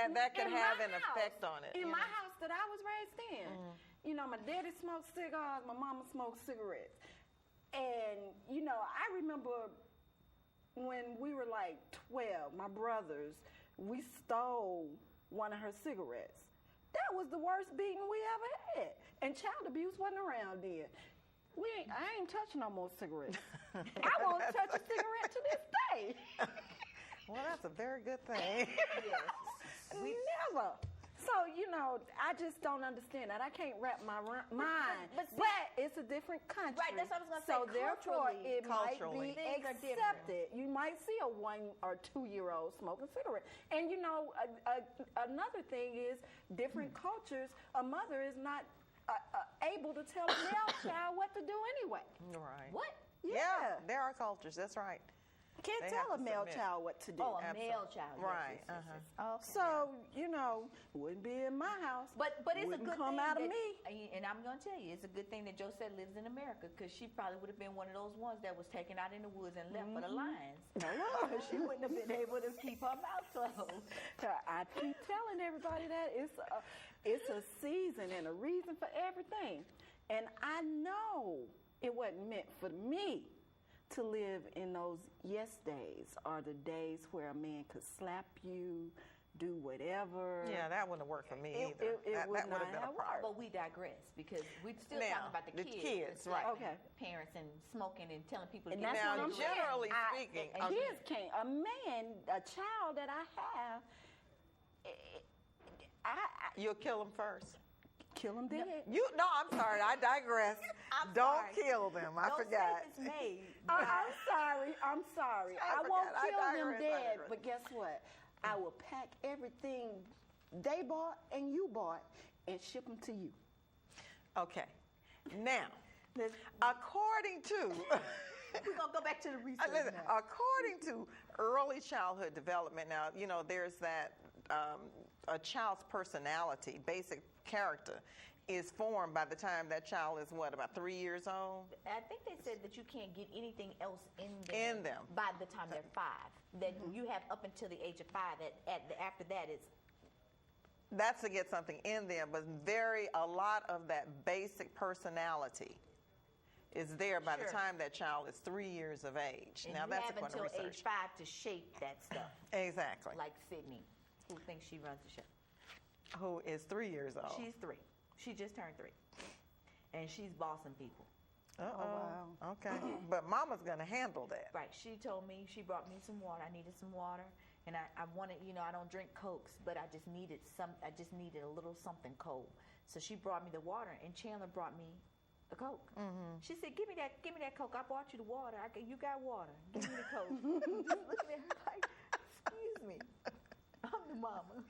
that could in have my an effect on it. In you my know? house that I was raised in, you know, my daddy smoked cigars, my mama smoked cigarettes. And, you know, I remember when we were like 12, my brothers, we stole one of her cigarettes. That was the worst beating we ever had. And child abuse wasn't around then. I ain't touching no more cigarettes. I won't touch a cigarette to this day. Well, that's a very good thing. Yes. Never. So, you know, I just don't understand that. I can't wrap my mind. But it's a different country. Right, that's what I was going to say. So, therefore, it culturally, might be accepted. You might see a 1 or 2 year old smoking a cigarette. And, you know, another thing is different cultures, a mother is not able to tell a male child what to do anyway. Right. What? Yeah, there are cultures. That's right. Can't They tell have a to male submit. child what to do. Oh, a male child. Yes, Right, yes, yes, yes. Okay. So, you know, wouldn't be in my house. But it's wouldn't a good come thing out that, of me. And I'm going to tell you, it's a good thing that Josette lives in America, because she probably would have been one of those ones that was taken out in the woods and left for the lions. She wouldn't have been able to keep her mouth closed. I keep telling everybody that it's a season and a reason for everything. And I know it wasn't meant for me to live in those yes days, or the days where a man could slap you, do whatever. Yeah, that wouldn't work for me either. It that would would have not been a have problem. But we digress, because we're still Now, talking about the kids. kids, right. Okay. Parents and smoking and telling people to And get that's Now, what I'm saying. generally speaking, Kids can't. A child that I have, I you'll kill them first. kill him dead. I'm sorry, I digress. I'm Don't sorry. kill them. I No forgot. statements made. I'm sorry. I won't forgot. I kill them digress. dead, but guess what? I will pack everything they bought and you bought and ship them to you. Okay. Now, according to We're going to go back to the research listen, now. according to early childhood development, now, you know, there's that a child's personality, basic character, is formed by the time that child is, what, about 3 years old? I think they said that you can't get anything else in them. by the time they're 5. That you have up until the age of 5. After that, it's That's to get something in them, but a lot of that basic personality is there by the Sure. time that child is 3 years of age. and Now, you that's have according to until research. age 5 to shape that stuff. Exactly. Like Sydney, who thinks she runs the show. Who is 3 years old. She's 3. She just turned 3, and she's bossing people. Uh-oh. Okay. But mama's going to handle that. Right. She told me, she brought me some water. I needed some water, and I wanted, you know, I don't drink Cokes, but I just needed a little something cold. So she brought me the water, and Chandler brought me a Coke. Mm-hmm. She said, "Give me that Coke. I bought you the water. You got water. Give me the Coke." I'm just looking at her like, "Excuse me, I'm the mama."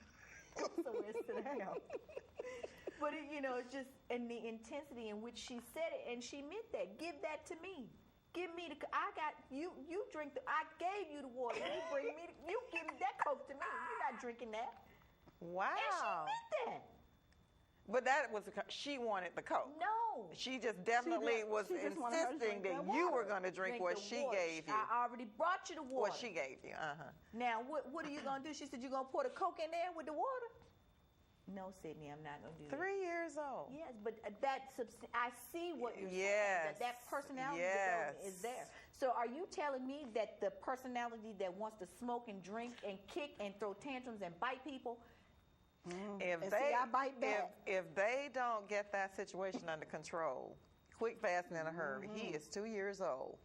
So let's sit down. But you know, it's just in the intensity in which she said it, and she meant that. Give that to me. Give me the. I got you. You drink the. I gave you the water. You bring me. You give me that Coke to me. You're not drinking that. Wow. And she meant that. But that was, she wanted the Coke. No. She just definitely was she just wanted her to insisting drink that that you water. were going to drink what the she water. gave you. I already brought you the water. What she gave you. Uh-huh. Now, what are you going to do? She said, "You going to pour the Coke in there with the water?" No, Sydney, I'm not going to do that. 3 years old. Yes, but I see what you're Yes. saying. That personality Yes. development is there. So are you telling me that the personality that wants to smoke and drink and kick and throw tantrums and bite people, If And they, see, I bite back. if they don't get that situation under control, quick, fast, and in a hurry, he is 2 years old.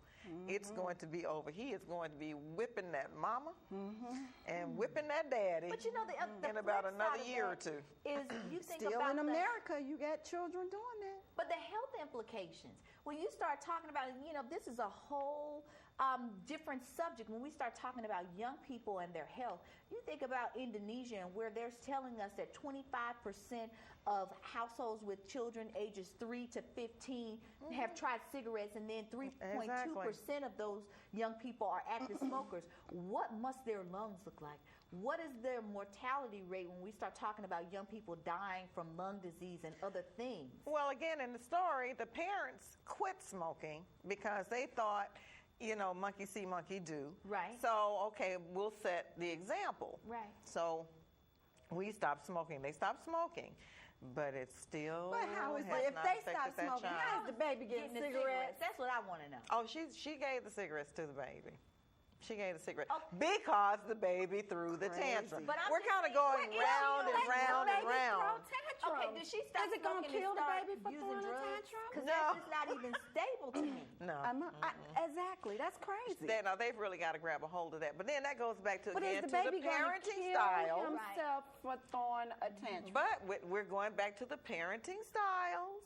It's going to be over. He is going to be whipping that mama and whipping that daddy but you know the in about flip another side of year or that two. is you think Still about in the- America, you got children doing that. But the health implications, when you start talking about it, you know, this is a whole different subject. When we start talking about young people and their health, you think about Indonesia and where they're telling us that 25% of households with children ages 3 to 15 have tried cigarettes, and then 3.2% of those young people are active smokers. What must their lungs look like? What is their mortality rate when we start talking about young people dying from lung disease and other things? Well, again, in the story, the parents quit smoking because they thought, you know, monkey see, monkey do. Right. So, okay, we'll set the example. Right. So We stopped smoking. They stopped smoking, but it still But how is has it? If not they affected stop that smoking, child. how is the baby getting the cigarettes? That's what I want to know. Oh, she gave the cigarettes to the baby. She gave the cigarette Oh. because the baby threw the Crazy. tantrum. But I'm We're just kind of saying, going what- round and Let the round and baby round. throw tantrums. Okay, does she stop Is it gonna smoking kill and the start baby for using throwing a drugs? tantrum? Because No. that's just not even stable to me. No. Exactly. That's crazy. No, they've really got to grab a hold of that. But then that goes back to But is again the to the baby going to parenting kill styles. himself for throwing a tantrum? But we're going back to the parenting styles.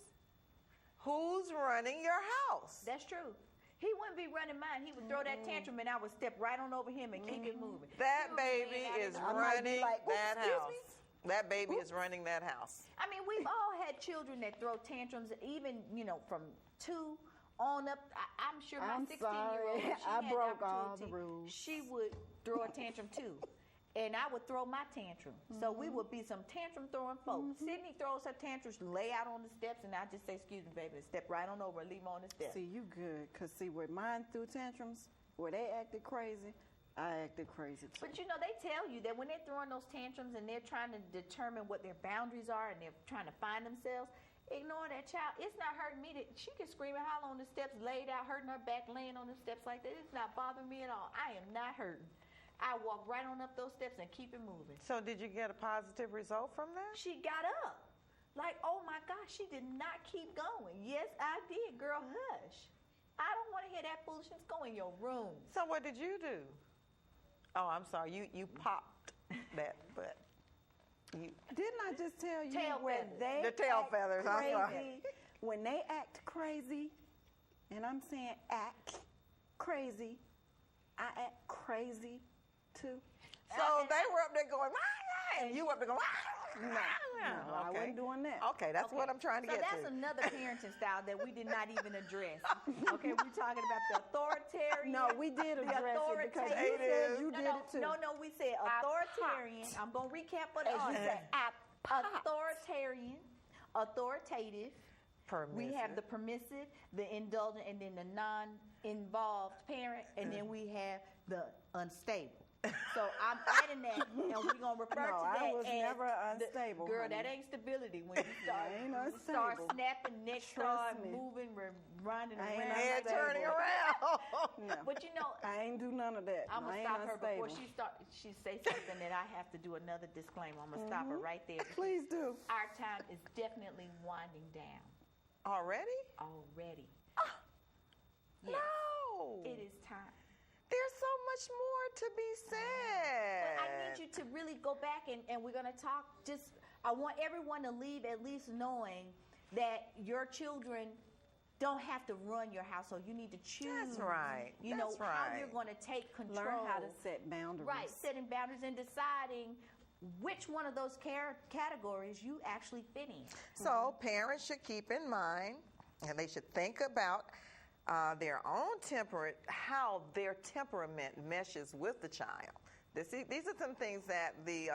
Who's running your house? That's true. He wouldn't be running mine. He would throw that tantrum, and I would step right on over him and keep it moving. That He was baby laying out is in the- I might be running like, "Oops, that excuse house. me." That baby is running that house. I mean, we've all had children that throw tantrums, even from 2 on up. I'm sure my I'm 16-year-old, sorry. she I had broke the all the opportunity, rules. she would throw a tantrum too. And I would throw my tantrum. So we would be some tantrum throwing folks. Sydney throws her tantrums, lay out on the steps, and I just say, "Excuse me, baby," and step right on over and leave them on the steps. See, you good. Because, see, where mine threw tantrums, where they acted crazy, I acted crazy too. But they tell you that when they're throwing those tantrums and they're trying to determine what their boundaries are and they're trying to find themselves, ignore that child. It's not hurting me. She can scream and holler on the steps, laid out, hurting her back, laying on the steps like that. It's not bothering me at all. I am not hurting. I walk right on up those steps and keep it moving. So did you get a positive result from that? She got up. Like, oh my gosh, she did not keep going. Yes, I did. Girl, hush. I don't want to hear that foolishness. Go in your room. So what did you do? Oh, I'm sorry. You popped that butt. Didn't I just tell you Tail when feathers. they The tail act feathers, I'm crazy, sorry. when they act crazy, and I'm saying act crazy, I act crazy too. So they were up there going, "Ah," and you were up there going, "Ah." No, I wasn't doing that. Okay, that's what I'm trying to So get that's to. another parenting style that we did not even address. Okay, we're talking about the authoritarian. No, we did the address it because you authoritative- said you did it too. No, we said authoritarian. I'm going to recap for the As you audience. said, I popped. Authoritarian, authoritative. Permissive. We have the permissive, the indulgent, and then the non-involved parent, and then we have the unstable. So I'm adding that, and we're gonna refer No, to that I was as never the- unstable, girl, honey. that ain't stability. When you start, ain't start unstable. snapping, neck Trust start me. moving, running I ain't around. Head unstable. turning around. No, But I ain't do none of that. I'm I gonna ain't stop her unstable. before she say something that I have to do another disclaimer. I'm gonna stop her right there. Please do. Our time is definitely winding down Already? already. Yes, No. it is time. There's so much more to be said. But I need you to really go back and we're going to talk. I want everyone to leave at least knowing that your children don't have to run your household. You need to choose. That's right. You know, That's how right. you're going to take control. Learn how to set boundaries. Right, setting boundaries and deciding which one of those categories you actually fit in. So parents should keep in mind, and they should think about their own how their temperament meshes with the child. These are some things that the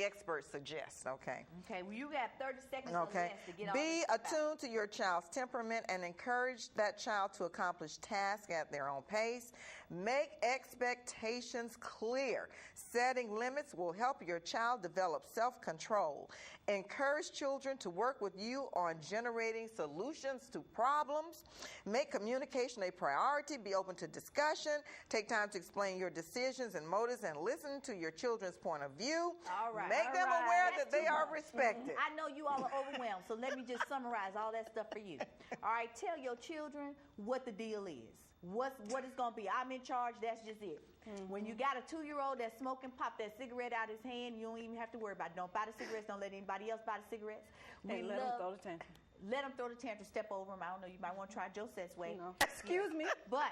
experts suggest, okay? Okay, well, you got 30 seconds or Okay. less to get all Be this stuff out. attuned to your child's temperament and encourage that child to accomplish tasks at their own pace. Make expectations clear. Setting limits will help your child develop self-control. Encourage children to work with you on generating solutions to problems. Make communication a priority. Be open to discussion. Take time to explain your decisions and motives and listen to your children's point of view. All right. Make all them right. aware That's that they too are much. respected. I know you all are overwhelmed, so let me just summarize all that stuff for you. All right, tell your children what the deal is. What it's going to be. I'm in charge, that's just it. When you got a 2-year-old that's smoking, pop that cigarette out his hand, you don't even have to worry about it. Don't buy the cigarettes, don't let anybody else buy the cigarettes. Hey, let them throw the tantrum. Let them throw the tantrum, step over them. I don't know, you might want to try Josette's way. No. Excuse me. But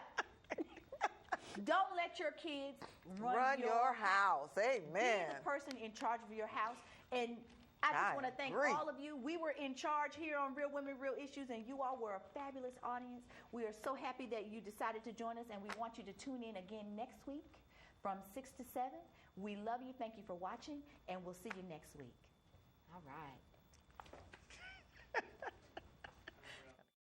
don't let your kids Run your house. Be Amen. the person in charge of your house. And I just I want to thank agree. all of you. We were in charge here on Real Women, Real Issues, and you all were a fabulous audience. We are so happy that you decided to join us, and we want you to tune in again next week from 6 to 7. We love you. Thank you for watching, and we'll see you next week. All right.